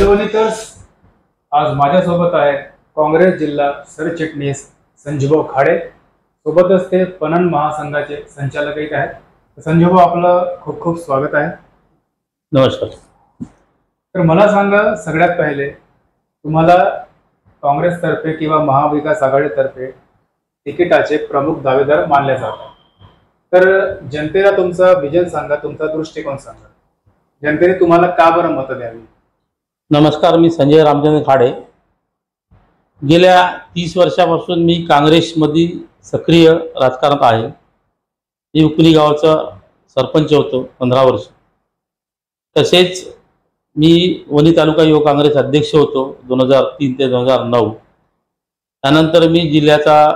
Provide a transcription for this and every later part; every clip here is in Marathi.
वनीतर्स आज माझ्यासोबत आहे काँग्रेस जिल्हा सरचिटणीस संजूभाऊ खाडे, सोबतच ते पणन महासंघाचे संचालक आहेत। संजूभाऊ, आपलं खूप खूप स्वागत आहे। नमस्कार। तर मला सांगा, सगळ्यात पहिले तुम्हाला काँग्रेस तर्फे किंवा महाविकास आघाडी तर्फे तिकिटाचे प्रमुख दावेदार मानले जातात, तर जनतेला तुमचा विजन सांगा, तुमचा दृष्टिकोन सांगा, जनतेने तुम्हाला का बरं मत द्यावी। नमस्कार, मी संजय रामचंद्र खाडे। गेल्या 30 वर्षापासून मी काँग्रेसमध्ये सक्रिय राजकारणात आहे। मी उकली गावाचा सरपंच होतो 15 वर्ष। तसेच मी वनी तालुका युवक काँग्रेस अध्यक्ष होतो 2003 ते 2009। त्यानंतर मी जिल्ह्याचा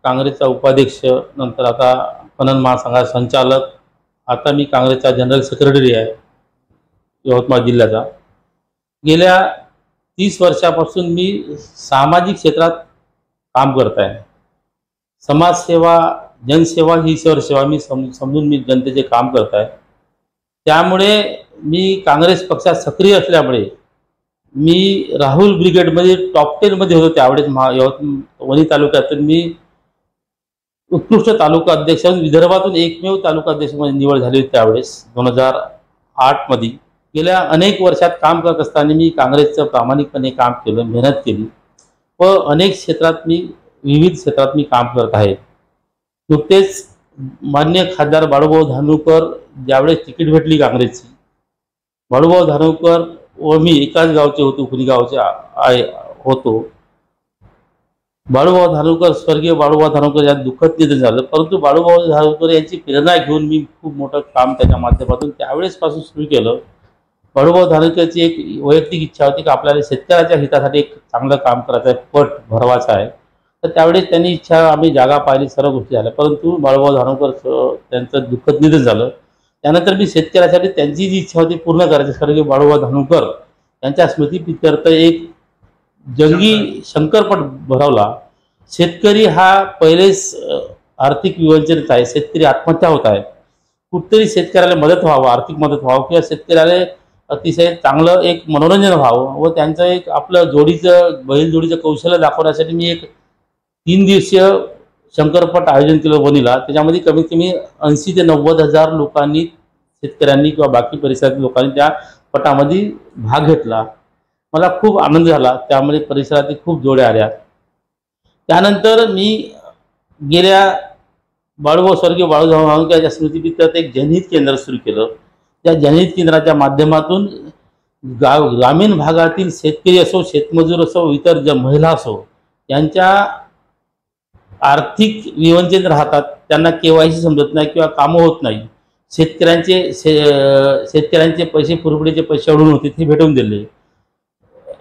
काँग्रेसचा उपाध्यक्ष, नंतर आता पणन महासंघाचा संचालक, आता मी काँग्रेसचा जनरल सेक्रेटरी आहे यवतमाळ जिल्ह्याचा। गेल्या 30 वर्षापासून मी सामाजिक क्षेत्रात काम करत आहे। समाजसेवा, जनसेवा ही ईश्वर सेवा मी समजून मी जनतेचे काम करत आहे। त्यामुळे मी काँग्रेस पक्षात सक्रिय असल्यामुळे मी राहुल ब्रिगेडमध्ये टॉप 10 मध्ये होतो। त्यावेळेस वनी तालुक्यातून मी उत्कृष्ट तालुका अध्यक्ष, विदर्भातून एकमेव तालुका अध्यक्ष म्हणून निवड झाली होती त्यावेळेस 2008 मध्ये। गेल्या अनेक वर्षात काम करत असताना मी काँग्रेसचं प्रामाणिकपणे काम केलं, मेहनत केली व अनेक क्षेत्रात विविध क्षेत्रात काम करत आहे। नुकतेच माननीय खासदार बाळूभाऊ धानोरकर ज्यावेळेस तिकीट भेटली काँग्रेसची, बाळूभाऊ धानोरकर व मी एकाच गावचे होतो, उकली गावचे होतो। बाळूभाऊ धानोरकर, स्वर्गीय बाळूभाऊ धानोरकर यांचं दुःखद निधन झालं, परंतु बाळूभाऊ धानोरकर यांची प्रेरणा घेऊन मी खूप मोठं काम त्याच्या माध्यमातून त्यावेळेसपासून सुरू केलं। बाळूभाऊ धानोरकरची एक वैयक्तिक इच्छा होती की आपल्याला शेतकऱ्याच्या हितासाठी एक चांगलं काम करायचं आहे, पट भरवायचा आहे। तर त्यावेळेस त्यांनी इच्छा, आम्ही जागा पाहिली, सर्व गोष्टी झाल्या, परंतु बाळूभाऊ धानोरकर त्यांचं दुःखद निधन झालं। त्यानंतर मी शेतकऱ्यासाठी त्यांची जी इच्छा होती पूर्ण करायची, स्वर्गीय बाळूभाऊ धानोरकर यांच्या स्मृतीप्रीत्यर्थ एक जंगी शंकरपट भरवला। शेतकरी हा पहिलेच आर्थिक विवंचनित आहे, शेतकरी आत्महत्या होत आहे। कुठतरी शेतकऱ्याला मदत व्हावं, आर्थिक मदत व्हावं, किंवा शेतकऱ्याला अतिशय चांगलं एक मनोरंजन व्हावं व त्यांचं एक आपलं बैलजोडीचं कौशल्य दाखवण्यासाठी मी एक 3 दिवसीय शंकरपट आयोजन केलं वनीला। त्याच्यामध्ये कमीत कमी 80 ते 90 हजार लोकांनी, शेतकऱ्यांनी किंवा बाकी परिसरातील लोकांनी त्या पटामध्ये भाग घेतला। मला खूप आनंद झाला, त्यामुळे परिसरातील खूप जोड्या आल्या। त्यानंतर मी गेल्या स्वर्गीय बाळूभाऊ धानोरकर स्मृतीप्रीत्यर्थ एक जनहित केंद्र सुरू केलं। त्या जनहित केंद्राच्या माध्यमातून ग्रामीण भागातील शेतकरी असो, शेतमजूर असो, इतर महिला असो, यांच्या आर्थिक विवंचित राहतात, त्यांना केवायसी समजत नाही किंवा कामं होत नाही। शेतकऱ्यांचे पैसे, पुरवठीचे पैसे अडून होते, ते भेटून दिले।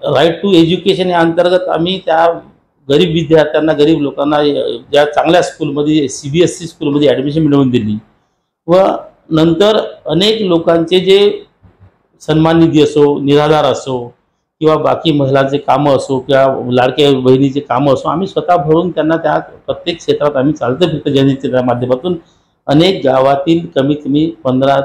राईट टू एज्युकेशन या अंतर्गत आम्ही त्या गरीब विद्यार्थ्यांना, गरीब लोकांना ज्या चांगल्या स्कूलमध्ये, CBSE स्कूलमध्ये ॲडमिशन मिळवून दिली व नंतर अनेक लोकांचे जे सन्मान निधी असो, निराधार असो, किंवा बाकी महिलांचे कामं असो, किंवा लाडक्या बहिणीचे कामं असो, आम्ही स्वतः भरून त्यांना त्या प्रत्येक क्षेत्रात आम्ही चालतं फिरतं जनहितेच्या माध्यमातून अनेक गावातील कमीत कमी 15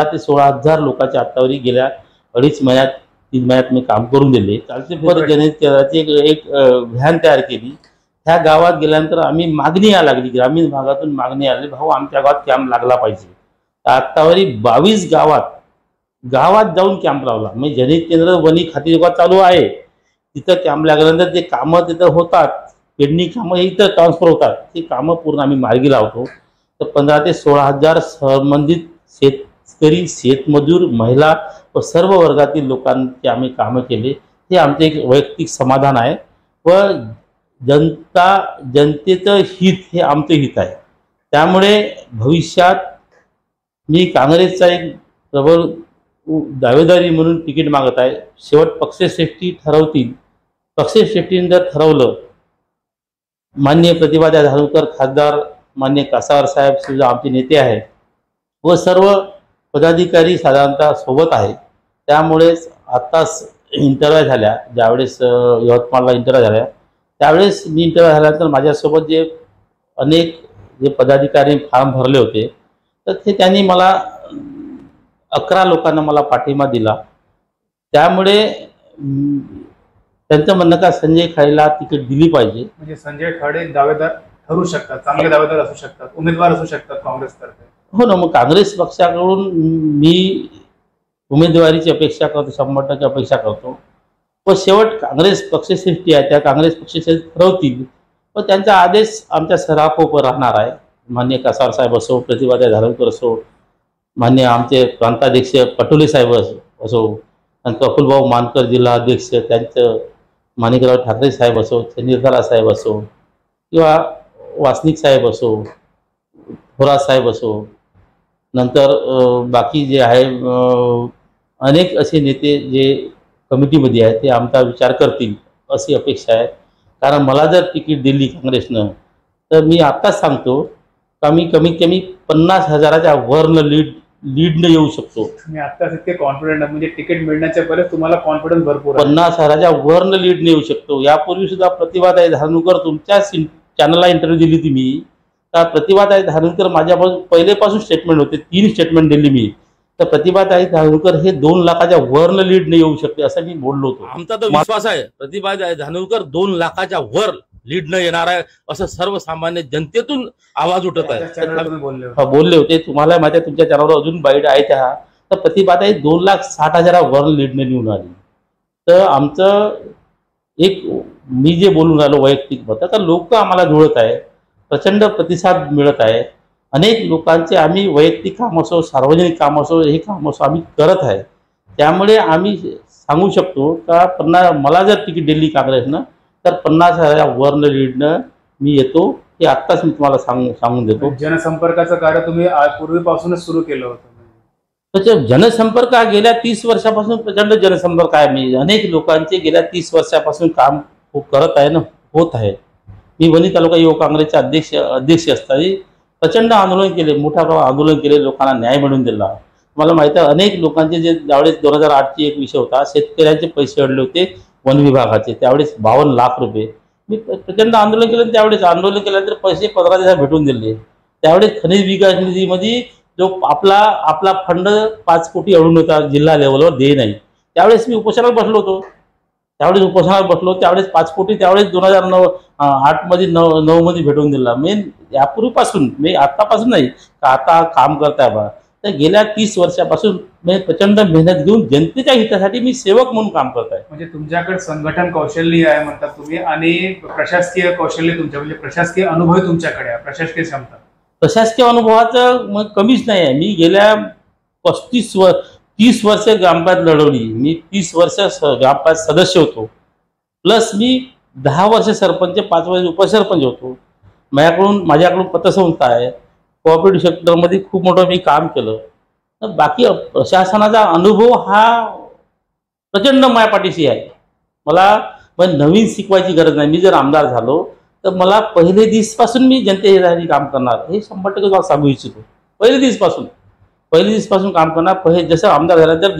ते 16,000 लोकांच्या आतावरी गेल्या 2.5 महिन्यात 3 महिन्यात मी काम करून दिले। चालते फिरतं जनहित केंद्राची एक व्हॅन तयार केली। त्या गावात गेल्यानंतर आम्ही मागणी यायला लागली, ग्रामीण भागातून मागणी आली, भाऊ आमच्या गावात कॅम्प लागला पाहिजे। आतावरी 22 गावात जाऊन कॅम्प लावला। म्हणजे जनहित केंद्र वनी खाती जेव्हा चालू आहे तिथं कॅम्प लागल्यानंतर ते कामं तिथं होतात, पेडणी कामं इथं ट्रान्सफर होतात, ती कामं पूर्ण आम्ही मार्गी लावतो। तर 15 ते 16,000 संबंधित शेतकरी, शेतमजूर, महिला व सर्व वर्गातील लोकांची आम्ही कामं केले। हे आमचे एक वैयक्तिक समाधान आहे व जनतेचं हित हे आमचं हित आहे। त्यामुळे भविष्यात मी काँग्रेसचा एक प्रबळ दावेदारी म्हणून तिकीट मागत आहे। शेवट पक्षश्रेष्ठी ठरवतील, पक्षश्रेष्ठीने जर ठरवलं, माननीय प्रतिभाताई धानोरकर खासदार, माननीय कासार साहेब सुद्धा आमचे नेते आहेत व सर्व पदाधिकारी साधारणतः सोबत आहे। त्यामुळेच आत्ताच इंटरव्ह्यू झाल्या, ज्यावेळेस यवतमाळला इंटरव्ह्यू झाल्या त्यावेळेस मी इंटरव्ह्यू झाल्यानंतर माझ्यासोबत जे अनेक पदाधिकारी फॉर्म भरले होते, तर ते त्यांनी मला 11 लोकांना मला पाठिंबा दिला। त्यामुळे त्यांचं म्हणणं का संजय खाडेला तिकीट दिली पाहिजे. म्हणजे संजय खाडे दावेदार ठरू शकतात, चांगले दावेदार असू शकतात, उमेदवार असू शकतात काँग्रेसतर्फे. हो ना, मग काँग्रेस पक्षाकडून मी उमेदवारीची अपेक्षा करतो, 100% अपेक्षा करतो. पण शेवट काँग्रेस पक्षश्रेष्ठी आहे, त्या काँग्रेस पक्षश्रेष्ठी ठरवतील. पण त्यांचा आदेश आमच्या सराफोपर राहणार आहे. मान्य कसार साहेब असो, प्रतिभाताई धारणकर असो, मान्य आमचे प्रांताध्यक्ष पटोले साहेब असो, आणि प्रफुल्लभाऊ मानकर जिल्हा अध्यक्ष, त्यांचं माणिकराव ठाकरे साहेब असो, निर्धारा साहेब असो, किंवा वासनिक साहेब असो, थोरात साहेब असो, नंतर बाकी जे आहे अनेक असे नेते जे कमिटीमध्ये आहेत ते आमचा विचार करतील अशी अपेक्षा आहे. कारण मला जर तिकीट दिली काँग्रेसनं तर मी आत्ताच सांगतो का मी कमीत कमी 50,000च्या वरनं लीडनं येऊ शकतो. मी आत्ताच इतके कॉन्फिडंट आहे, म्हणजे तिकीट मिळण्याच्या पहिले तुम्हाला कॉन्फिडन्स भरपूर आहे. 50,000च्या वरनं लीडनं येऊ शकतो. यापूर्वी सुद्धा प्रतिभाताई धारणकर तुमच्याच चॅनलला इंटरव्ह्यू दिली होती मी. का प्रतिभाताई धारणकर माझ्यापासून पहिलेपासून स्टेटमेंट होते, 3 स्टेटमेंट दिली मी. तर प्रतिभाताई धारणकर हे 2 लाखाच्या वरनं लीडने येऊ शकते असं मी बोललो होतो. आमचा तर विश्वास आहे प्रतिभाताई धारणकर 2 लाखाच्या वर लीडनं येणार आहे असं सर्वसामान्य जनतेतून आवाज उठत आहे. बोलले होते. तुम्हाला माहिती आहे तुमच्या चॅनलवर अजून बाईट आहे त्या. तर प्रतिभाताई 2,60,000 वर लीडने निवडून आली. तर आमचं एक मी जे बोलून राहिलो वैयक्तिक मत, तर लोक आम्हाला जुळत आहे, प्रचंड प्रतिसाद मिळत आहे. अनेक लोकांचे आम्ही वैयक्तिक काम असो, सार्वजनिक काम असो, हे काम असो आम्ही करत आहे. त्यामुळे आम्ही सांगू शकतो का मला जर तिकीट दिली काँग्रेसनं तर 50,000 वरनं लीडनं मी येतो. हे आत्ताच मी तुम्हाला सांगून देतो. जनसंपर्काचं कार्य तुम्ही पूर्वीपासूनच सुरू केलं होतं. जनसंपर्क हा गेल्या 30 वर्षापासून प्रचंड जनसंपर्क आहे. मी अनेक लोकांचे गेल्या 30 वर्षापासून काम करत आहे ना, होत आहे. मी वणी तालुका युवक काँग्रेसचे अध्यक्ष असताना प्रचंड आंदोलन केले, मोठ्या प्रमाणात आंदोलन केले, लोकांना न्याय मिळवून दिला. मला माहिती आहे अनेक लोकांचे जे त्यावेळेस 2008ची एक विषय होता, शेतकऱ्यांचे पैसे अडले होते वन विभागाचे, त्यावेळेस 52 लाख रुपये. मी प्रचंड आंदोलन केलं. त्यावेळेस आंदोलन केल्यानंतर पैसे 15 दिवसात भेटून दिले. त्यावेळेस खनिज विकास निधीमध्ये जो आपला फंड 5 कोटी अडून होता, जिल्हा लेवलवर दे नाही. त्यावेळेस मी उपोषणाला बसलो होतो. त्यावेळेस 5 कोटी त्यावेळेस 2008 मध्ये 9 मध्ये भेटून दिला. मेन यापूर्वीपासून मी आतापासून नाही का आता काम करताय बा. तर गेल्या 30 वर्षापासून मी प्रचंड मेहनत घेऊन जनतेच्या हितासाठी मी सेवक म्हणून काम करत आहे. म्हणजे तुमच्याकडे संघटन कौशल्य आहे म्हणतात तुम्ही, आणि प्रशासकीय कौशल्य तुमच्या म्हणजे प्रशासकीय अनुभव तुमच्याकडे आहे, प्रशासकीय क्षमता. प्रशासकीय अनुभवाचं कमीच नाही आहे. मी गेल्या 30 वर्ष ग्रामपंचायत लढवली. मी 30 वर्ष ग्रामपंचायत सदस्य होतो, प्लस मी 10 वर्ष सरपंच, 5 वर्ष उपसरपंच होतो. माझ्याकडून पतसंस्था आहे, कोऑपरेटिव्ह सेक्टरमध्ये खूप मोठं मी काम केलं. तर बाकी प्रशासनाचा अनुभव हा प्रचंड मायापाठीशी आहे. मला नवीन शिकवायची गरज नाही. मी जर आमदार झालो तर मला पहिले दिवसपासून मी जनतेसाठी काम करणार, हे 100% तुम्हाला सांगू इच्छितो. पहिले दिवसापासून काम करणार. जसं आमदार झाल्यानंतर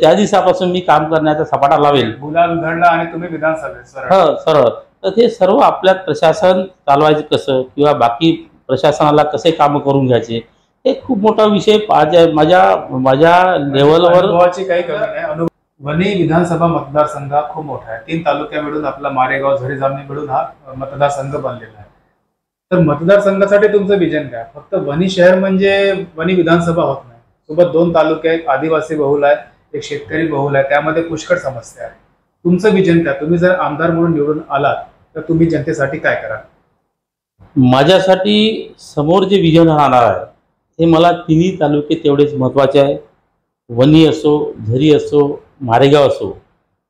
त्या दिवसापासून मी काम करण्याचा सपाटा लावेल. गुलाल उधळला आणि तुम्ही विधानसभेत सरळ. तर ते सर्व आपल्यात प्रशासन चालवायचे कसं किंवा बाकी प्रशासनाला कसे काम करून घ्यायचे हे खूप मोठा विषय माझ्या लेवलवर काही कमी नाही. वणी विधानसभा मतदारसंघ खूप मोठा आहे. 3 तालुक्या मिळून आपला मारेगाव झरी जामणी मिळून हा मतदारसंघ बनलेला आहे. तर मतदारसंघासाठी तुमचं विजन काय? फक्त वणी शहर म्हणजे वणी विधानसभा होत नाही, सोबत 2 तालुके, एक आदिवासी बहुल आहे, एक शेतकरी बहुल आहे, त्यामध्ये पुष्कळ समस्या आहे. तुमचं विजन काय? तुम्ही जर आमदार म्हणून निवडून आलात तर तुम्ही जनतेसाठी काय कराल? माझ्यासाठी समोर जे विजन राहणार आहे हे मला 3 तालुके तेवढेच महत्त्वाचे आहे. वणी असो, झरी असो, मारेगाव असो,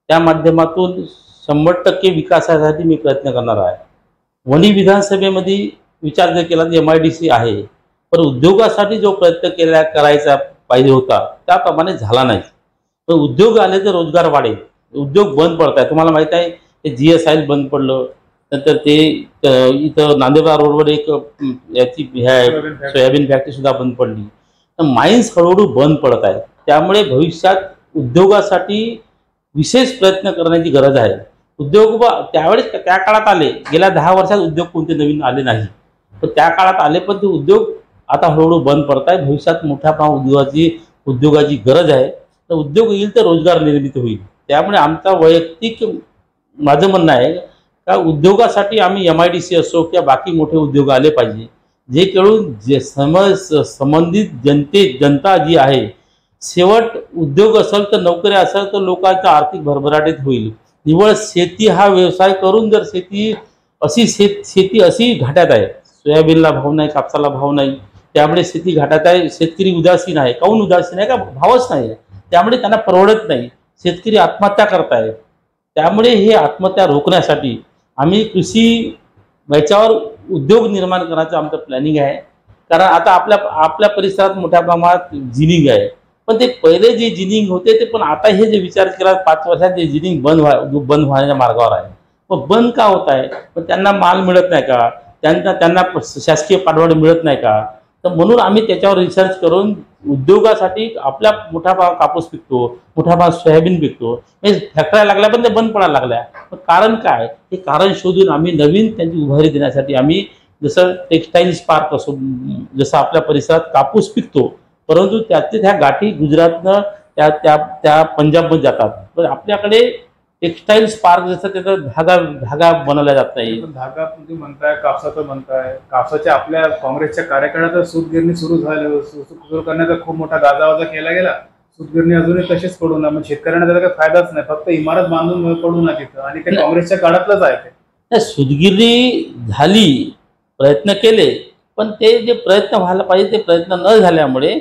त्या माध्यमातून 100% विकासासाठी मी प्रयत्न करणार आहे. वणी विधानसभेमध्ये विचार जर केला तर MIDC आहे, पण उद्योगासाठी जो प्रयत्न करायचा पाहिजे होता त्याप्रमाणे झाला नाही. पण उद्योग आले तर रोजगार वाढेल. उद्योग बंद पडत आहे. तुम्हाला माहीत आहे ते GSI बंद पडलं, नंतर ते इथं नांदेडा रोडवर एक याची सोयाबीन फॅक्टरी सुद्धा बंद पडली. तर माइन्स हळूहळू बंद पडत आहे. त्यामुळे भविष्यात उद्योगासाठी विशेष प्रयत्न करण्याची गरज आहे. उद्योग त्यावेळेस त्या काळात आले, गेल्या 10 वर्षात उद्योग कोणते नवीन आले नाही, पण त्या काळात आले, पण ते उद्योग आता हळूहळू बंद पडत आहे. भविष्यात मोठ्या प्रमाणात उद्योगाची गरज आहे. तर उद्योग येईल तर रोजगार निर्मिती होईल. त्यामुळे आमचा वैयक्तिक माझं म्हणणं आहे का उद्योगासाठी आम्ही MIDC असो किंवा बाकी मोठे उद्योग आले पाहिजे, जे करून जे संबंधित जनता जी आहे, शेवट उद्योग असेल तर नोकरी असेल तर लोकांचा आर्थिक भरभराटीत होईल. निव्वळ शेती हा व्यवसाय करून जर शेती अशी घाट्यात आहे, सोयाबीनला भाव नाही, कापसाला भाव नाही, त्यामुळे शेती घाट्यात आहे. शेतकरी उदासीन आहे. काहून उदासीन आहे? का भावच नाही, त्यामुळे त्यांना परवडत नाही. शेतकरी आत्महत्या करतायत. त्यामुळे हे आत्महत्या रोखण्यासाठी आम्ही कृषी याच्यावर उद्योग निर्माण करायचं आमचं प्लॅनिंग आहे. कारण आता आपल्या परिसरात मोठ्या प्रमाणात जिनिंग आहे, पण ते पहिले जे जिनिंग होते ते, पण आता हे जे विचार केला 5 वर्षात जे जिनिंग बंद होण्याच्या मार्गावर आहे. पण बंद का होत आहे? पण त्यांना माल मिळत नाही का? त्यांना शासकीय पाठबळ मिळत नाही का? तर म्हणून आम्ही त्याच्यावर रिसर्च करून उद्योगासाठी आपल्या मोठा भाव कापूस पिकतो, मोठा भाव सोयाबीन पिकतो, म्हणजे फॅक्टऱ्या लागल्या पण ते बंद पडायला लागल्या. कारण काय? हे कारण शोधून आम्ही नवीन त्यांची उभारी देण्यासाठी आम्ही जसं टेक्स्टाईल्स पार्क असो, जसं आपल्या परिसरात कापूस पिकतो, परंतु त्यातल्या त्या गाठी गुजरातनं त्या पंजाबमध्ये जातात. पण आपल्याकडे टेक्स्टाईल्स पार्क जसं त्याचा धागा बनवला जात नाही. धागा तुम्ही म्हणताय, कापसाचं म्हणताय. कापसाच्या आपल्या काँग्रेसच्या कार्यकाळात सूतगिरणी सुरू करण्याचा खूप मोठा गाजावाजा केला गेला. सूतगिरणी अजूनही तशीच पडू ना, मग शेतकऱ्यांना त्याचा काही फायदाच नाही, फक्त इमारत बांधून पडू ना तिथं. आणि ते काँग्रेसच्या काळातलंच आहे. ते सूतगिरणी झाली, प्रयत्न केले, पण ते जे प्रयत्न व्हायला पाहिजे ते प्रयत्न न झाल्यामुळे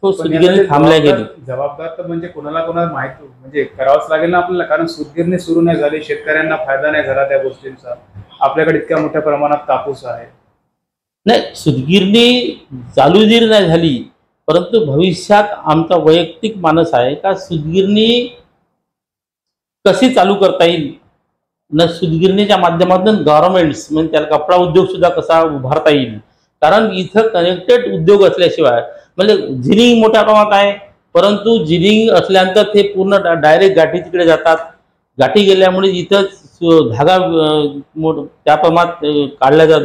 सूतगिरणी थांबल्या गेली. जबाबदार तर म्हणजे कोणाला माहिती म्हणजे करावंच लागेल ना आपल्याला, कारण सूतगिरणी सुरू नाही झाली, शेतकऱ्यांना फायदा नाही झाला त्या गोष्टींचा. आपल्याकडे इतक्या मोठ्या प्रमाणात कापूस आहे. नाही, सूतगिरणी चालू जरी नाही झाली, परंतु भविष्यात आमचा वैयक्तिक मानस आहे का सूतगिरणी कशी चालू करता येईल न, सूतगिरणीच्या माध्यमातून गव्हर्नमेंट्स म्हणजे त्याला कपडा उद्योग सुद्धा कसा उभारता येईल. कारण इथं कनेक्टेड उद्योग असल्याशिवाय, म्हणजे जिनिंग मोठ्या प्रमाणात आहे, परंतु जिनिंग असल्यानंतर ते पूर्ण डायरेक्ट गाठी तिकडे जातात. गाठी गेल्यामुळे इथं धागा त्या प्रमाणात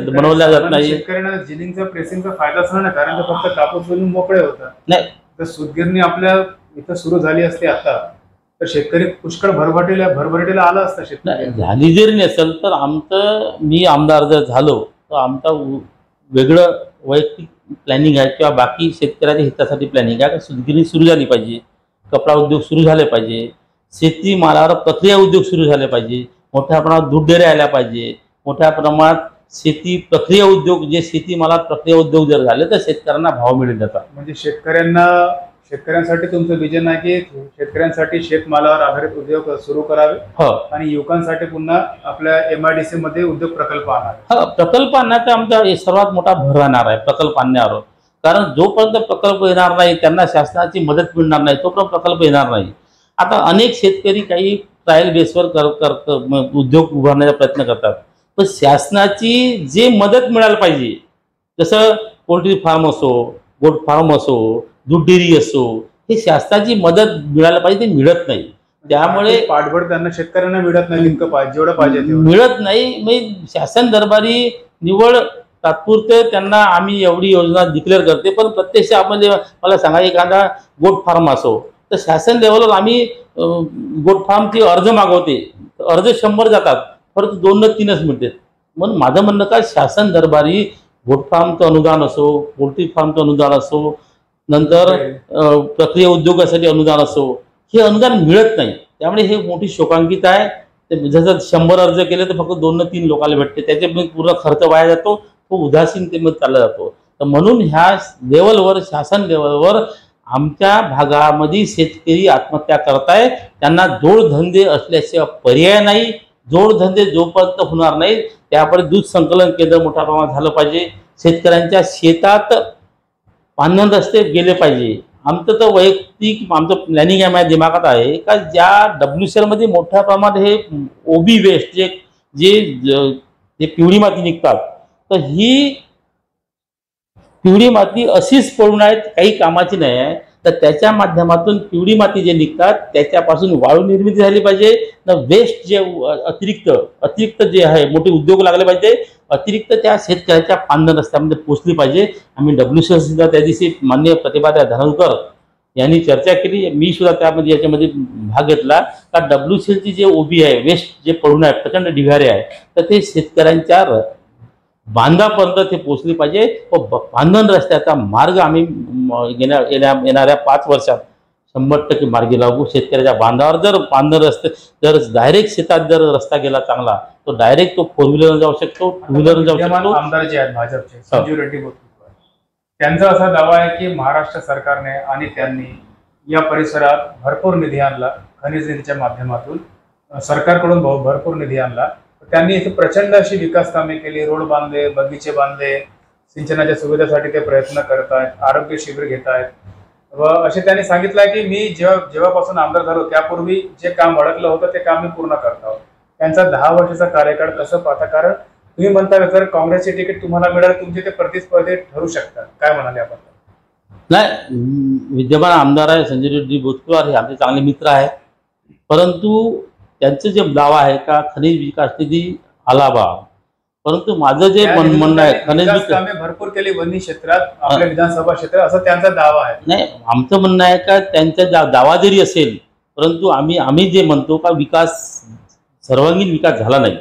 बनवल्या जात नाही. शेतकऱ्यांना जिनिंगचा प्रेसिंगचा फायदाच नाही, कारण ते फक्त कापूस बनवून मोकळे होतात. नाही, तर सूतगिरणी आपल्या इथं सुरू झाली असते आता, तर शेतकरी पुष्कळ भरभराटीला आला असता. शेतकरी झाली जरी नसेल तर मी आमदार जर झालो तर आमचा वेगळं वैयक्तिक प्लॅनिंग आहे किंवा बाकी शेतकऱ्याच्या हितासाठी प्लॅनिंग आहे. सूतगिरणी सुरू झाली पाहिजे, कपडा उद्योग सुरू झाले पाहिजे, शेती मालावर प्रक्रिया उद्योग सुरू झाले पाहिजे, मोठ्या प्रमाणात दूध डेअऱ्या आल्या पाहिजे, मोठ्या प्रमाणात शेती प्रक्रिया उद्योग, जे शेती मालात प्रक्रिया उद्योग जर झाले तर शेतकऱ्यांना भाव मिळून जातात. म्हणजे शेतकऱ्यांसाठी तुमचं विजन आहे की शेतकऱ्यांसाठी शेतमालावर आधारित उद्योग सुरू करावे आणि युवकांसाठी पुन्हा आपल्या MIDC मध्ये उद्योग प्रकल्प आणावे. प्रकल्प आणण्याचा आमचा सर्वात मोठा भर राहणार आहे प्रकल्प आणण्यावर. कारण जोपर्यंत प्रकल्प येणार नाही, त्यांना शासनाची मदत मिळणार नाही, तोपर्यंत प्रकल्प येणार नाही. आता अनेक शेतकरी काही ट्रायल बेसवर उद्योग उभारण्याचा प्रयत्न करतात, पण शासनाची जे मदत मिळायला पाहिजे, जसं पोल्ट्री फार्म असो, गोट फार्म असो, दूध डेअरी असो, हे शासनाची मदत मिळायला पाहिजे, ते मिळत नाही. त्यामुळे पाठबळ त्यांना शेतकऱ्यांना मिळत नाही, जेवढं पाहिजे मिळत नाही. मग शासन दरबारी निवड तात्पुरते त्यांना आम्ही एवढी योजना डिक्लेअर करते, पण प्रत्यक्ष आपण मला सांगा एखादा गोट फार्म असो तर शासन लेवलवर आम्ही गोट फार्मची अर्ज मागवते, अर्ज 100 जातात, परंतु 2 न 3च मिळतात. म्हणून माझं म्हणणं का शासन दरबारी गोट फार्मचं अनुदान असो, पोल्ट्री फार्मचं अनुदान असो, नंतर प्रक्रिया उद्योगासाठी अनुदान असो, हे अनुदान मिळत नाही. त्यामुळे हे मोठी शोकांकित आहे. जसं 100 अर्ज केले तर फक्त 2 न 3 लोकांना भेटते, त्याच्यामध्ये पूर्ण खर्च वाया जातो, तो उदासीनतेमध्ये चालला जातो. तर म्हणून ह्या लेवलवर, शासन लेवलवर आमच्या भागामध्ये शेतकरी आत्महत्या करतायत. त्यांना जोडधंदे असल्याशिवाय पर्याय नाही. जोडधंदे जोपर्यंत होणार नाही त्यापर्यंत दूध संकलन केंद्र मोठ्या प्रमाणात झालं पाहिजे. शेतकऱ्यांच्या शेतात पांढन रस्ते गेले पाहिजे. आमचं तर वैयक्तिक आमचं प्लॅनिंग आहे, माझ्या दिमागात आहे का ज्या WCL मध्ये मोठ्या प्रमाणात हे OB वेस्ट जे पिवळी माती निघतात, तर ही पिवळी माती अशीच पडून आहेत, काही कामाची नाही आहे. तर त्याच्या माध्यमातून पिवळी माती जे निघतात त्याच्यापासून वाळू निर्मिती झाली पाहिजे. वेस्ट जे अतिरिक्त जे आहे मोठे उद्योग लागले पाहिजे, अतिरिक्त त्या शेतकऱ्याच्या पांढन रस्त्यामध्ये पोचली पाहिजे. आम्ही WCL सुद्धा त्या दिवशी माननीय प्रतिभाताई धनोरकर यांनी चर्चा केली. मी सुद्धा त्यामध्ये याच्यामध्ये भाग घेतला का WCLची जे ओबी आहे, वेस्ट जे पडून आहे, प्रचंड ढिगारे आहे, तर ते शेतकऱ्यांच्या बांधापर्यंत ते पोहोचली पाहिजे. व बांधण रस्त्याचा मार्ग आम्ही येणाऱ्या 5 वर्षात 100% मार्गी लागू. शेतकऱ्याच्या बांधावर जर बांधण रस्ते जर डायरेक्ट शेतात जर रस्ता गेला चांगला, तो डायरेक्ट तो 4 व्हीलर जाऊ शकतो, 2 व्हीलर जाऊ शकतो. आमदार जे आहेत भाजपचे संजीव रेड्डी बोतकुरवार, त्यांचा असा दावा आहे की महाराष्ट्र सरकारने आणि त्यांनी या परिसरात भरपूर निधी आणला, खनिज निधीच्या माध्यमातून सरकारकडून भरपूर निधी आणला. त्यांनी इथे प्रचंड अशी विकास कामे केली, रोड बांधले, बगीचे बांधले, सिंचनाच्या सुविधेसाठी ते प्रयत्न करत आहेत, आरोग्य शिबिर घेत आहेत. व असे त्यांनी सांगितलं की मी जेव्हापासून आमदार झालो त्यापूर्वी जे काम अडकलं होतं ते काम मी पूर्ण करत आहोत. त्यांचा 10 वर्षाचा कार्यकाळ कसं पाहता? कारण तुम्ही म्हणता जर काँग्रेसचे तिकीट तुम्हाला मिळालं, तुमचे ते प्रतिस्पर्धी ठरू शकतात, काय म्हणाले आपण? नाही, विद्यमान आमदार आहे संजय रेड्डी बोतकुरवार, हे आमचे चांगले मित्र आहेत. परंतु त्यांचं जे दावा आहे का खनिज विकास निधी आला बा, परंतु माझं जे म्हणणं आहे खनिज कामे भरपूर केली वन्य क्षेत्रात, आपल्या विधानसभा क्षेत्रात, असं त्यांचा दावा आहे. नाही, आमचं म्हणणं आहे का त्यांचा दावा जरी असेल, परंतु आम्ही जे म्हणतो का विकास सर्वांगीण विकास झाला नाही.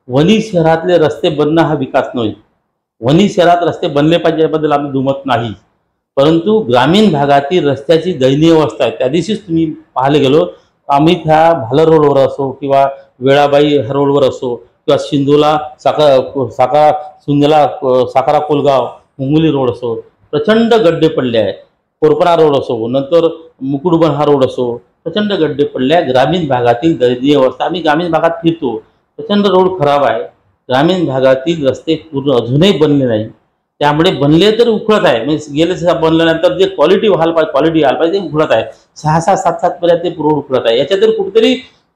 वनी शहरातले रस्ते बनणं हा विकास नाही. वनी शहरात रस्ते बनले पाहिजे याबद्दल आम्ही दुमत नाही, परंतु ग्रामीण भागातील रस्त्याची दयनीय अवस्था आहे. त्या दिवशीच तुम्ही पाहायला गेलो, आम्ही त्या भालर रोडवर असो किंवा वेळाबाई ह्या रोडवर असो किंवा सिंधूला साकारा कोलगाव मुंगुली रोड असो, प्रचंड गड्डे पडले आहेत. कोरपरा रोड असो, नंतर मुकुडबन हा रोड असो, प्रचंड गड्डे पडले आहे. ग्रामीण भागातील दयनीय अवस्था. आम्ही ग्रामीण भागात फिरतो, प्रचंड रोड खराब आहे. ग्रामीण भागातील रस्ते पूर्ण अजूनही बनले नाही. त्यामुळे बनले तर उखळत आहे, म्हणजे गेले बनल्यानंतर जे क्वालिटी व्हायला पाहिजे ते उखळत आहे. 6-6, 7-7 पर्यंत ते रोड उखळत आहे. याच्यात जर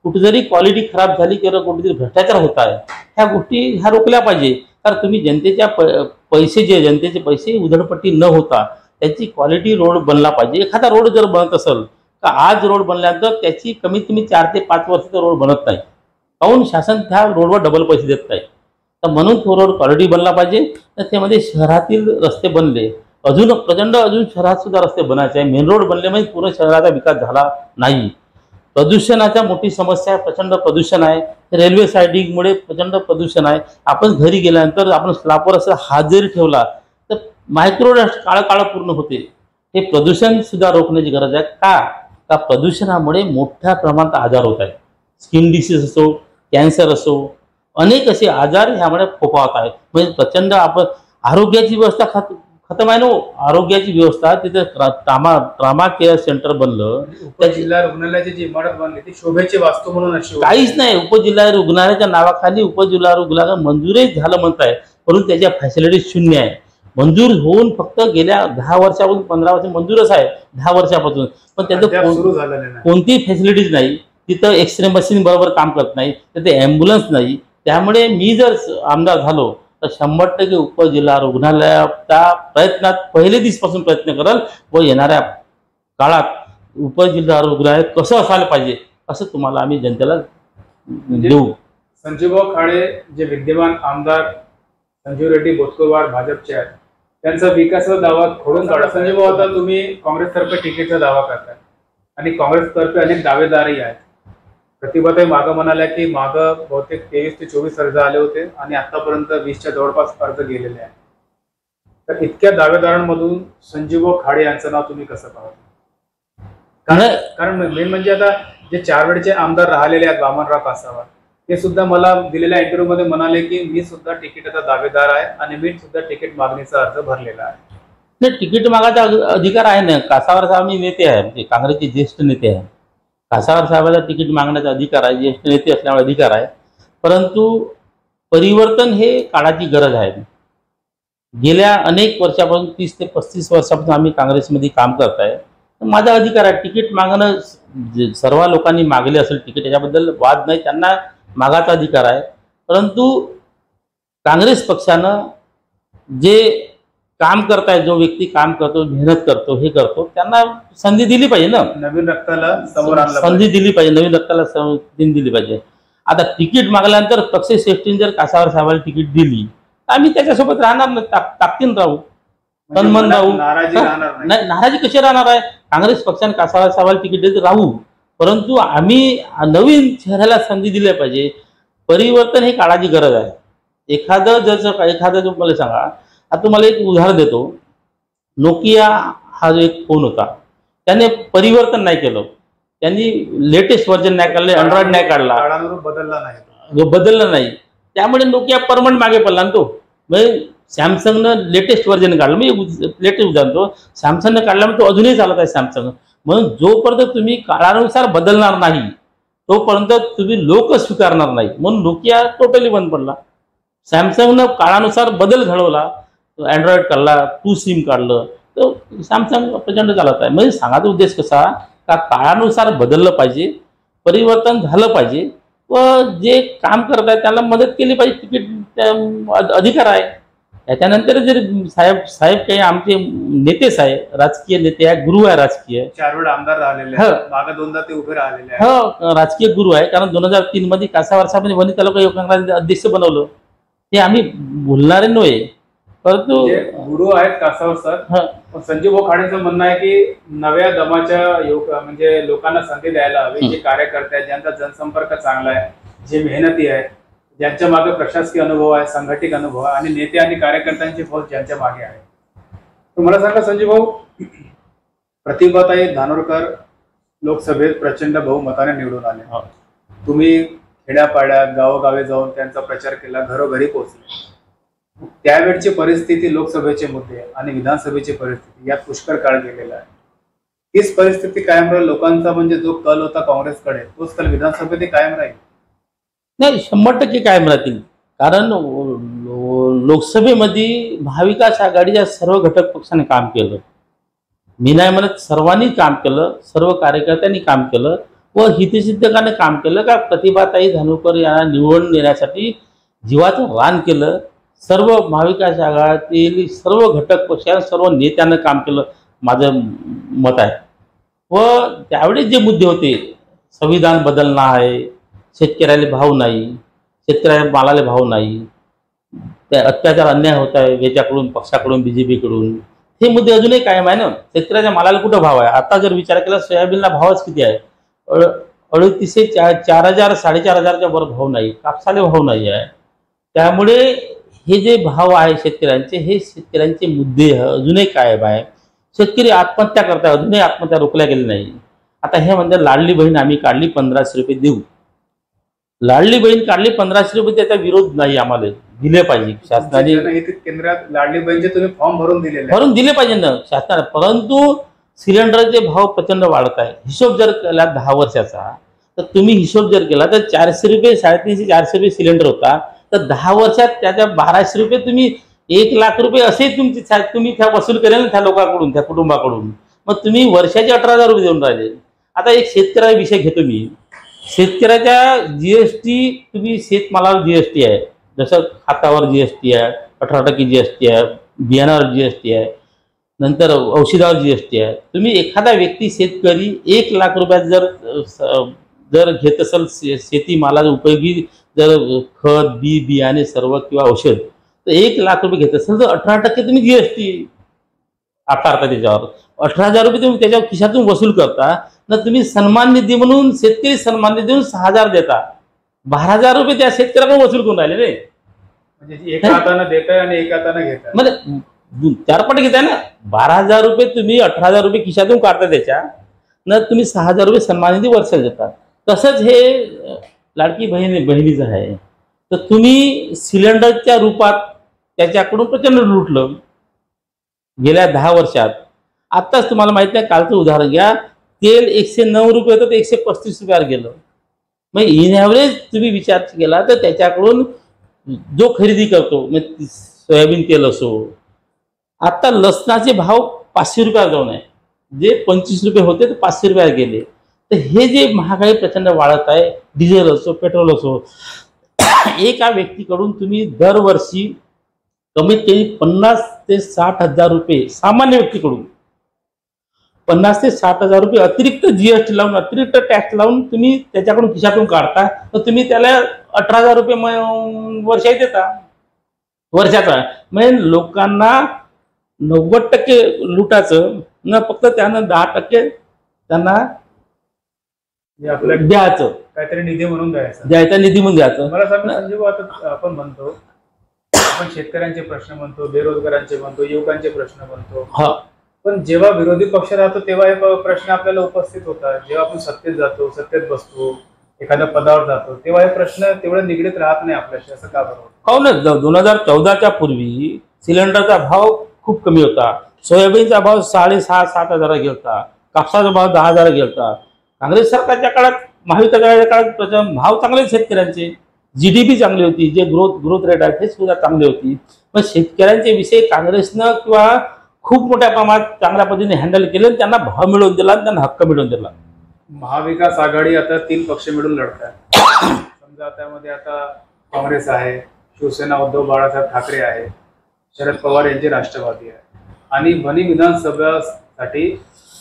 कुठेतरी क्वालिटी खराब झाली किंवा कुठेतरी भ्रष्टाचार होत आहे, ह्या गोष्टी ह्या रोखल्या पाहिजे. कारण तुम्ही जनतेचे पैसे उधळपट्टी न होता त्याची क्वालिटी रोड बनला पाहिजे. एखादा रोड जर बनत असेल तर आज रोड बनल्यानंतर त्याची कमीत कमी 4 ते 5 वर्षाचा रोड बनत नाही. काहून? शासन त्या रोडवर डबल पैसे देत नाही. तर म्हणून तो रोड क्वालिटी बनला पाहिजे. तर त्यामध्ये शहरातील रस्ते बनले, अजून शहरात सुद्धा रस्ते बनायचे आहे. मेन रोड बनले म्हणजे पूर्ण शहराचा विकास झाला नाही. प्रदूषणाच्या मोठी समस्या आहे, प्रचंड प्रदूषण आहे. रेल्वे सायडिंगमुळे प्रचंड प्रदूषण आहे. आपण घरी गेल्यानंतर आपण स्लॅपवर असं हात जरी ठेवला तर मायक्रोडस्ट काळं पूर्ण होते. हे प्रदूषण सुद्धा रोखण्याची गरज आहे. का प्रदूषणामुळे मोठ्या प्रमाणात आजार होत आहेत. स्किन डिसीज असो, कॅन्सर असो, अनेक असे आजार ह्यामुळे फोफावत आहेत. म्हणजे प्रचंड आपण आरोग्याची व्यवस्था खतम आहे ना. आरोग्याची व्यवस्था तिथे ट्रामा केअर सेंटर बनलं, उपजिल्हा रुग्णालयाची जी इमारत बनली ती शोभेची वास्तू म्हणून अशी काहीच नाही. उपजिल्हा रुग्णालयाच्या नावाखाली उपजिल्हा रुग्णालय मंजूरही झालं म्हणत आहे, परंतु त्याच्या फॅसिलिटीज शून्य आहे. मंजूर होऊन फक्त गेल्या 10 वर्षापासून 15 वर्ष मंजूरच आहे, 10 वर्षापासून, पण त्याचं सुरू झालेलं नाही. कोणतीही फॅसिलिटीज नाही. तिथं एक्सरे मशीन बरोबर काम करत नाही, तिथे ॲम्ब्युलन्स नाही. त्यामुळे मी जर आमदार झालो तर 100% उपजिल्हा रुग्णालयाच्या प्रयत्नात पहिले दिवसपासून प्रयत्न करेल व येणाऱ्या काळात उपजिल्हा रुग्णालय कसं असायला पाहिजे असं तुम्हाला आम्ही जनतेला देऊ. संजीवभाऊ खाडे जे विद्यमान आमदार संजीव रेड्डी बोतकुरवार भाजपचे आहेत, त्यांचा विकासाचा दावा खोडून काढा. संजीवभाऊ, आता तुम्ही काँग्रेसतर्फे तिकीटचा दावा करताय आणि काँग्रेसतर्फे अनेक दावेदारही आहेत. प्रतिभाताई मागं म्हणाल्या की मागं बहुतेक 23 ते 24 अर्ज आले होते आणि आतापर्यंत 20च्या जवळपास अर्ज गेलेले आहेत. तर इतक्या दावेदारांमधून संजीवभाऊ खाडे यांचं नाव तुम्ही कसं पाहता? कारण मेन म्हणजे आता जे 4 वेळचे आमदार राहिलेले आहेत, वामनराव कासावा, ते सुद्धा मला दिलेल्या इंटरव्ह्यू मध्ये म्हणाले की मी सुद्धा तिकिटाचा दावेदार आहे आणि मी सुद्धा तिकीट मागणीचा अर्ज भरलेला आहे. नाही, तिकीट मागायचा अधिकार आहे ना. कासावर साहेब मी नेते आहे, म्हणजे काँग्रेसचे ज्येष्ठ नेते आहे. कासावर साहेबाला तिकीट मागण्याचा अधिकार आहे, ज्येष्ठ नेते असल्यामुळे अधिकार आहे. परंतु परिवर्तन हे काळाची गरज आहे. गेल्या अनेक वर्षापासून 30 ते 35 वर्षापासून आम्ही काँग्रेसमध्ये काम करत आहे. माझा अधिकार आहे तिकीट मागणं. सर्व लोकांनी मागले असेल तिकीट, याच्याबद्दल वाद नाही, त्यांना मागाचा अधिकार आहे. परंतु काँग्रेस पक्षानं जे काम करताय, जो व्यक्ती काम करतो, मेहनत करतो, हे करतो, त्यांना संधी दिली पाहिजे ना. नवीन रक्ताला समोर आणलं, संधी दिली पाहिजे, नवीन रक्ताला संधी दिली पाहिजे. आता तिकीट मागल्यानंतर पक्ष श्रेष्ठीने जर कासावर साहेबाला तिकीट दिली तर आम्ही त्याच्यासोबत राहणार ना, ताकदीन राहू. म्हणजे तन्मन मनात राहू. नाराजी राहणार नाही. नाही, नाराजी कशी राहणार आहे? काँग्रेस पक्षाने कासावाला तिकीट देत राहू, परंतु आम्ही नवीन चेहऱ्याला संधी दिली पाहिजे. परिवर्तन ही काळाची गरज आहे. एखादं जो मला सांगा, आता तुम्हाला एक उदाहरण देतो. नोकिया हा जो एक फोन होता, त्याने परिवर्तन नाही केलं, त्यांनी लेटेस्ट व्हर्जन नाही काढले, अँड्रॉइड नाही काढला, काळानुरूप बदलला नाही. जो बदलला नाही, त्यामुळे नोकिया परमनंट मागे पडला ना तो. म्हणजे सॅमसंगनं लेटेस्ट व्हर्जन काढलं, मी लेटेस्ट उदाहरण तो सॅमसंगनं काढल्यामुळे तो अजूनही चालत आहे सॅमसंग. म्हणून जोपर्यंत तुम्ही काळानुसार बदलणार नाही तोपर्यंत तुम्ही लोक स्वीकारणार नाही. म्हणून नोकिया टोटली बंद पडला. सॅमसंगनं काळानुसार बदल घडवला, अँड्रॉइड काढला, 2 सिम काढलं, तर सॅमसंग प्रचंड चालत आहे. म्हणजे सांगायचा उद्देश कसा का काळानुसार बदललं पाहिजे, परिवर्तन झालं पाहिजे व जे काम करत आहे त्याला मदत केली पाहिजे. तिकीट अधिकार आहे. त्याच्यानंतर जर साहेब काही आमचे नेतेच आहे, राजकीय नेते आहे, गुरु आहे राजकीय, 4 वेळा आमदार राहिलेले हो. आहेत. मागे 2दा ते उभे राहिलेले आहेत. हो, राजकीय गुरु आहे. कारण 2003 मध्ये कासावर साहेबांनी वणी तालुका युवकांना अध्यक्ष बनवलं. ते आम्ही बोलणारे नव्हे, परंतु म्हणजे गुरु आहेत कासावर सर. पण संजीव भाऊ खाडेंचं म्हणणं आहे की नव्या दमाच्या युवक म्हणजे लोकांना संधी द्यायला हवी. जे कार्यकर्ते आहेत, ज्यांचा जनसंपर्क चांगला आहे, जे मेहनती आहेत, ज्यांच्या मागे प्रशासकीय अनुभव आहे, संघटित अनुभव आहे आणि नेते आणि कार्यकर्त्यांची फौज ज्यांच्या मागे आहे. तर मला सांगा संजीव भाऊ, प्रतिभाताई धानोरकर लोकसभेत प्रचंड बहुमताने निवडून आले. तुम्ही खेड्यापाड्या गावोगावी जाऊन त्यांचा प्रचार केला, घरोघरी पोहोचले. त्यावेळची परिस्थिती, लोकसभेचे मुद्दे आणि विधानसभेची परिस्थिती यात पुष्कळ काळ गेलेला आहे. तीच परिस्थिती कायम राहील. लोकांचा म्हणजे जो कल होता काँग्रेसकडे, तोच कल विधानसभेत कायम राहील. नाही, 100% कायम राहतील. कारण लोकसभेमध्ये महाविकास आघाडीच्या सर्व घटक पक्षाने काम केलं. मी नाही म्हणत, सर्वांनी काम केलं, सर्व कार्यकर्त्यांनी काम केलं व हितचिंतकाने काम केलं. का प्रतिभाताई धानोरकर यांना निवडून देण्यासाठी जीवाचं रान केलं. सर्व महाविकास आघाडीतील सर्व घटक पक्षाने, सर्व नेत्यानं काम केलं, माझं मत आहे. व त्यावेळेस जे मुद्दे होते, संविधान बदलणं आहे, शेतकऱ्याला भाव नाही, शेतकऱ्याला मालाला भाव नाही, त्या अत्याचार अन्याय होत आहे याच्याकडून, पक्षाकडून, BJP कडून, हे मुद्दे अजूनही कायम आहे ना. शेतकऱ्याच्या मालाला कुठं भाव आहे? आता जर विचार केला, सोयाबीनला भावच किती आहे? 3800, 4000, 4500च्या वर भाव नाही, कापसाला भाव नाही आहे. त्यामुळे हे जे भाव आहे शेतकऱ्यांचे, हे शेतकऱ्यांचे मुद्दे अजूनही कायम आहे. शेतकरी आत्महत्या करतात, अजूनही आत्महत्या रोखल्या गेली नाही. आता हे म्हणजे लाडली बहीण आम्ही काढली, 1500 रुपये देऊ. लाडली बहीण काढली 1500 रुपये, त्याचा विरोध नाही, आम्हाला दिले पाहिजे शासनाने. जनहित केंद्रात लाडली बहीणचे तुम्ही फॉर्म भरून दिले पाहिजे ना शासनाने. परंतु सिलेंडरचे भाव प्रचंड वाढत आहे. हिशोब जर केला 10 वर्षाचा, तर तुम्ही हिशोब जर केला तर 400 रुपये, 350, 400 रुपये सिलेंडर होता. तर 10 वर्षात त्याच्या 1200 रुपये तुम्ही 1 लाख रुपये असे तुम्ही त्या वसूल करेल त्या लोकांकडून, त्या कुटुंबाकडून. मग तुम्ही वर्षाचे 18,000 रुपये देऊन राहिले. आता एक शेतकऱ्याचा विषय घेतो मी. शेतकऱ्याच्या GST, तुम्ही शेतमालावर GST आहे, जसं खतावर GST आहे, 18% GST आहे, बियाणावर GST आहे, नंतर औषधावर GST आहे. तुम्ही एखादा व्यक्ती शेतकरी 1 लाख रुपयात जर घेत असेल शेतीमालाचा उपयोगी, जर खत, बियाणे सर्व किंवा औषध, तर 1 लाख रुपये घेत असेल तर 18% तुम्ही GST आकारता. त्याच्यावर 18,000 रुपये तुम्ही त्याच्यावर खिशातून वसूल करता ना. तुम्ही सन्मान निधी म्हणून शेतकरी सन्मान निधी देऊन 6,000 देता, 12,000 रुपये त्या शेतकऱ्याकडून वसूल करून राहिले रे. म्हणजे एका हाताने देताय आणि एका हाताने घेताय, म्हणजे 4 पट घेताय ना. 12,000 रुपये तुम्ही 18,000 रुपये खिशातून काढता त्याच्या ना, तुम्ही 6,000 रुपये सन्मान निधी वर्षाला देता. तसंच हे लाडकी बहिणीचं आहे. तर तुम्ही सिलेंडरच्या रूपात त्याच्याकडून प्रचंड लुटलं गेल्या 10 वर्षात. आत्ताच तुम्हाला माहित नाही, कालचं उदाहरण घ्या, तेल 109 रुपये होतं, ते 135 रुपयावर गेलं. मग इन ॲव्हरेज तुम्ही विचार केला तर त्याच्याकडून जो खरेदी करतो, मग सोयाबीन तेल असो, आता लसणाचे भाव 500 रुपयावर जाऊन आहे. जे 25 रुपये होते ते 500 रुपयावर गेले. तर हे जे महागाई प्रचंड वाढत आहे, डिझेल असो, पेट्रोल असो, एका व्यक्तीकडून तुम्ही दरवर्षी कमीत कमी 50,000 ते 60,000 रुपये, सामान्य व्यक्तीकडून 50,000 ते 60,000 रुपये अतिरिक्त GST लावून, अतिरिक्त टॅक्स लावून तुम्ही त्याच्याकडून खिशातून काढता. तर तुम्ही त्याला 18,000 रुपये वर्षाही देता, वर्षाचा. म्हणजे लोकांना 90% लुटायचं न फक्त त्यानं 10% त्यांना म्हणजे आपल्याला द्यायचं, काहीतरी निधी म्हणून द्यायचा. द्यायचा निधी म्हणून द्यायचं. मला सांगा संजीव भाऊ, आता आपण म्हणतो, आपण शेतकऱ्यांचे प्रश्न म्हणतो, बेरोजगारांचे म्हणतो, युवकांचे प्रश्न म्हणतो, हा, पण जेव्हा विरोधी पक्ष राहतो तेव्हा हे प्रश्न आपल्याला उपस्थित होतात. जेव्हा आपण सत्तेत जातो, सत्तेत बसतो, एखाद्या पदावर जातो, तेव्हा हे प्रश्न तेवढे निगडीत राहत नाही आपल्याशी. असं का बरोबर? हो ना. 2014च्या पूर्वी सिलेंडरचा भाव खूप कमी होता, सोयाबीनचा भाव 6,500-7 हजार गेलता, कापसाचा भाव 10,000 गेलता. काँग्रेस सरकारच्या काळात, महाविकासच्या काळात भाव चांगले शेतकऱ्यांचे, GDP चांगली होती, जे ग्रोथ रेट आहे ते सुद्धा चांगली होती. पण शेतकऱ्यांचे विषय काँग्रेसनं किंवा खूप मोठ्या प्रमाणात चांगल्या पद्धतीने हँडल केले, त्यांना भाव मिळवून दिला, त्यांना हक्क मिळवून दिला. महाविकास आघाडी आता 3 पक्ष मिळून लढतात. समजा त्यामध्ये आता काँग्रेस आहे, शिवसेना उद्धव बाळासाहेब ठाकरे आहे, शरद पवार यांचे राष्ट्रवादी आहे, आणि वणी विधानसभेसाठी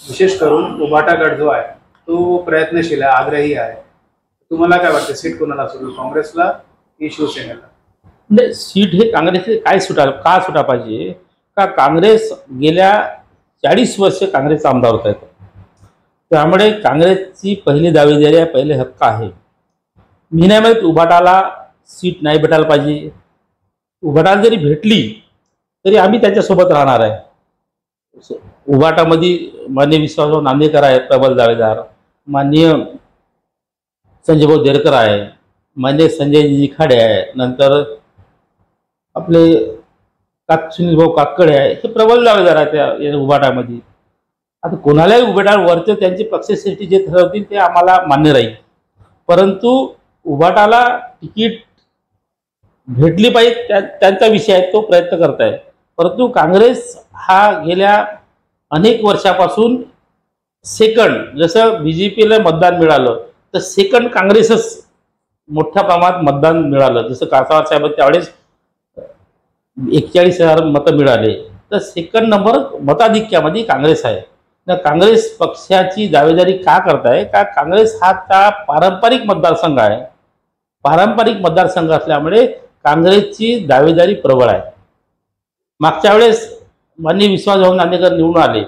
विशेष करून उभाटा गट जो आहे तो प्रयत्नशील आहे, आग्रही आहे. तुम्हाला काय वाटतं, सीट कोणाला सुटेल, काँग्रेसला की शिवसेनेला? म्हणजे सीट हे काँग्रेसचे काय का सुटा पाहिजे का? काँग्रेस गेल्या 40 वर्ष काँग्रेसचा आमदार होता येतो, त्यामुळे काँग्रेसची पहिली दावेदारी आहे, पहिले हक्क आहे. मी नाही म्हणत उभाटाला सीट नाही भेटायला पाहिजे. उभाटाला जरी भेटली तरी आम्ही त्याच्यासोबत राहणार आहे. उभाटामध्ये माननीय विश्वासराव नांदेकर आहे प्रबल दावेदार, माननीय संजयभाऊ देरकर आहे, माननीय संजय खाडे आहे, नंतर आपले सुनीलभाऊ काकडे आहे, हे प्रबल दावेदार आहे त्या उभाटामध्ये. आता कोणालाही उभाटावरचं त्यांची पक्षश्रेष्ठी जे ठरवतील ते आम्हाला मान्य राहील, परंतु उभाटाला तिकीट भेटली पाहिजे त्यांचा विषय आहे, तो प्रयत्न करत आहे. परंतु काँग्रेस हा गेल्या अनेक वर्षापासून सेकंड, जसं BJPला मतदान मिळालं तर सेकंड काँग्रेसच मोठ्या प्रमाणात मतदान मिळालं. जसं कासावार साहेब त्यावेळेस 41,000 मतं मिळाले, तर सेकंड नंबर मताधिक्यामध्ये काँग्रेस आहे. काँग्रेस पक्षाची दावेदारी का करताय का? काँग्रेस हा त्या पारंपरिक मतदारसंघ आहे. पारंपरिक मतदारसंघ असल्यामुळे काँग्रेसची दावेदारी प्रबळ आहे. मागच्या वेळेस माननीय विश्वासराव नांदेकर निवडून आले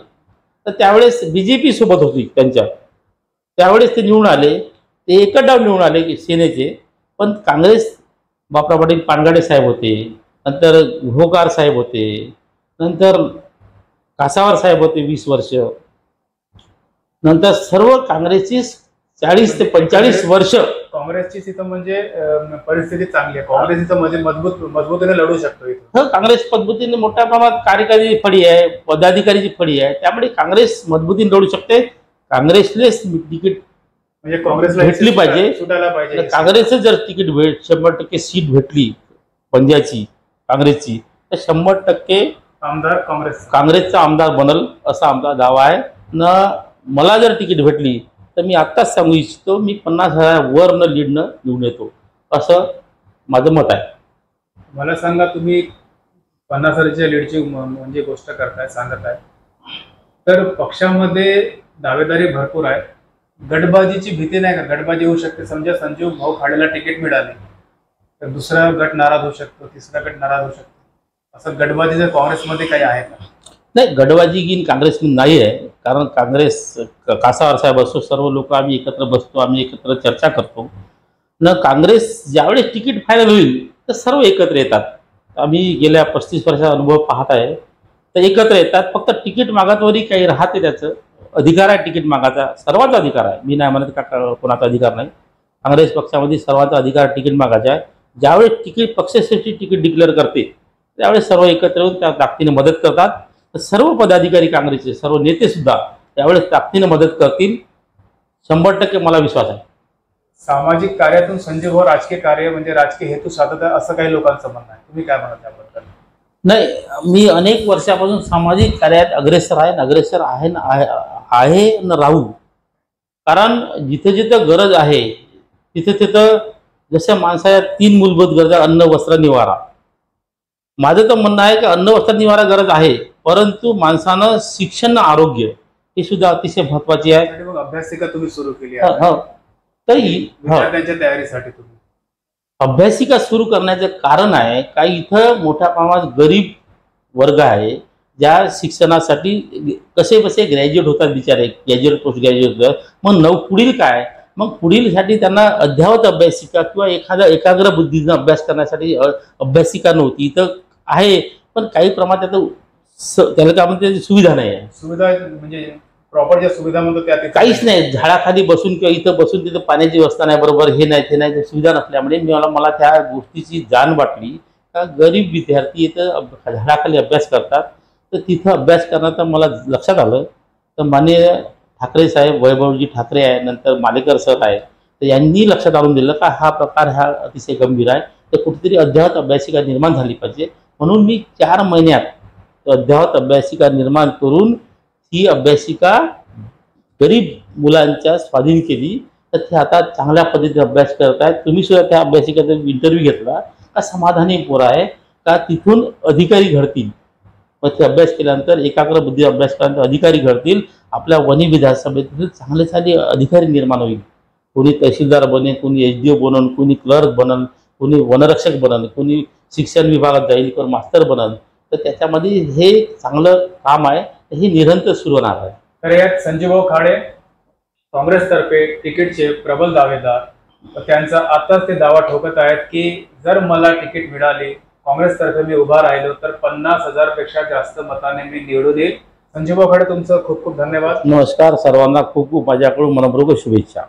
तर त्यावेळेस BJP सोबत होती त्यांच्या, त्यावेळेस ते निवडून आले, ते एकच डाव निवडून आले की सेनेचे. पण काँग्रेस बापरा पाटील पानगाडे साहेब होते, नंतर घोकार साहेब होते, नंतर कासावार साहेब होते 20 वर्ष, नंतर सर्व काँग्रेसची 40 ते 45 वर्ष काँग्रेसची तिथं म्हणजे परिस्थिती चांगली आहे. काँग्रेस इथं म्हणजे मजबूतीने लढू शकतो इथं. काँग्रेस मजबूतीने मोठ्या प्रमाणात कार्यकारी फळी आहे, पदाधिकारीची फळी आहे, त्यामुळे काँग्रेस मजबूतीने लढू शकते. काँग्रेसलेच तिकीट म्हणजे काँग्रेसला भेटली पाहिजे, सुटायला पाहिजे. काँग्रेसच जर तिकीट 100% सीट भेटली पंजाची काँग्रेसची तर 100% आमदार काँग्रेसचा आमदार बनल असा आमचा दावा आहे. मला जर तिकीट भेटली तर मी आत्ताच सांगू इच्छितो, मी 50,000 वर न लीडनं निवडून येतो, असं माझं मत आहे. मला सांगा, तुम्ही 50,000च्या लीडची म्हणजे गोष्ट करताय, सांगत आहे, तर पक्षामध्ये दावेदारी भरपूर आहे, गटबाजीची भीती नाही का? गटबाजी होऊ शकते. समजा संजीव भाऊ खाडेला तिकीट मिळाली तर दुसरा गट नाराज होऊ शकतो, तिसरा गट नाराज होऊ शकतो. असं गटबाजीचं काँग्रेसमध्ये काही आहे का? नाही, गटबाजी घेऊन काँग्रेसमध्ये नाही आहे. कारण काँग्रेस, कासावार साहेब असो, सर्व लोक आम्ही एकत्र बसतो, आम्ही एकत्र चर्चा करतो. काँग्रेस ज्यावेळेस तिकीट फायनल होईल तर सर्व एकत्र येतात. आम्ही गेल्या 35 वर्षाचा अनुभव पाहत आहे, तर एकत्र येतात. फक्त तिकीट मागतवरही काही राहते, त्याचं अधिकार आहे, तिकीट मागायचा सर्वांचा अधिकार आहे. मी नाही म्हणत का कोणाचा अधिकार नाही. काँग्रेस पक्षामध्ये सर्वांचा अधिकार तिकीट मागायचा आहे. ज्यावेळेस तिकीट पक्षश्रेष्ठी तिकीट डिक्लेअर करते त्यावेळेस सर्व एकत्र येऊन त्या ताकदीने मदत करतात. सर्व पदाधिकारी काँग्रेसचे, सर्व नेते सुद्धा त्यावेळेस ताकदीने मदत करतील, 100% मला विश्वास आहे. सामाजिक कार्यातून संजय भाऊ राजकीय कार्य म्हणजे राजकीय हेतू साधत आहे असं काही लोकांचं म्हणणं आहे. तुम्ही काय म्हणता त्याबद्दल? नाही, मी अनेक वर्षापासून सामाजिक कार्यात अग्रेसर आहे न राहू. कारण जिथे जिथं गरज आहे तिथे तिथं, जसं माणसाच्या 3 मूलभूत गरजा, अन्न, वस्त्र, निवारा. माझं तर म्हणणं आहे की अन्न, वस्त्र, निवारा गरज आहे, परंतु माणसानं शिक्षण, आरोग्य हे सुद्धा अतिशय महत्वाची आहे. मग अभ्यासिका तुम्ही सुरू केली आहे विद्यार्थ्यांच्या तयारीसाठी. तुम्ही अभ्यासिका सुरू करण्याचं कारण आहे का, इथं मोठ्या प्रमाणात गरीब वर्ग आहे, ज्या शिक्षणासाठी कसे बसे ग्रॅज्युएट होतात बिचारे, ग्रॅज्युएट पोस्ट ग्रॅज्युएट होतात, मग पुढील काय, मग पुढीलसाठी त्यांना अद्ययावत अभ्यासिका किंवा एखादा एकाग्र बुद्धीचा अभ्यास करण्यासाठी अभ्यासिका नव्हती तर आहे, पण काही प्रमाणात त्याला काय म्हणते सुविधा नाही आहे. सुविधा म्हणजे प्रॉपर ज्या सुविधा म्हणतो त्या काहीच नाही. झाडाखाली बसून किंवा इथं बसून तिथं पाण्याची व्यवस्था नाही, बरोबर हे नाही ते नाही, सुविधा नसल्यामुळे मला त्या गोष्टीची जाण वाटली का गरीब विद्यार्थी इथं झाडाखाली अभ्यास करतात, तर तिथं अभ्यास करण्याचं मला लक्षात आलं. तर माननीय ठाकरे साहेब, वैभवजी ठाकरे आहे, नंतर मालेकर सर आहे, तर यांनी लक्षात आणून दिलं का हा प्रकार हा अतिशय गंभीर आहे, तर कुठेतरी अद्ययावत अभ्यासिका निर्माण झाली पाहिजे. म्हणून मी 4 महिन्यात अद्ययावत अभ्यासिका निर्माण करून ही अभ्यासिका गरीब मुलांच्या स्वाधीन केली. तर ते आता चांगल्या पद्धतीने अभ्यास करत आहेत. तुम्ही सुद्धा त्या अभ्यासिकेचा इंटरव्ह्यू घेतला का समाधानी पोरं आहे का तिथून अधिकारी घडतील. मग ते अभ्यास केल्यानंतर एकाग्र बुद्धी अभ्यास केल्यानंतर अधिकारी घडतील. आपल्या वनी विधानसभेतील चांगले अधिकारी निर्माण होईल. कोणी तहसीलदार बनेल, कोणी SDO बनल, कोणी क्लर्क बनल, कोणी वनरक्षक बनल, कोणी शिक्षण विभागात जाईल, कोणी मास्तर बनल. तर त्याच्यामध्ये हे चांगलं काम आहे, हे निरंतर सुरू होणार आहे. तर यात संजीवभाऊ खाडे काँग्रेसतर्फे तिकीटचे प्रबल दावेदार, त्यांचा आताच ते दावा ठोकत आहेत की जर मला तिकीट मिळाली, काँग्रेसतर्फे मी उभा राहिलो तर 50,000 पेक्षा जास्त मताने मी निवडून येईल. संजीवभाऊ खाडे, तुमचं खूप खूप धन्यवाद. नमस्कार सर्वांना, खूप खूप माझ्याकडून मनपूर्वक शुभेच्छा.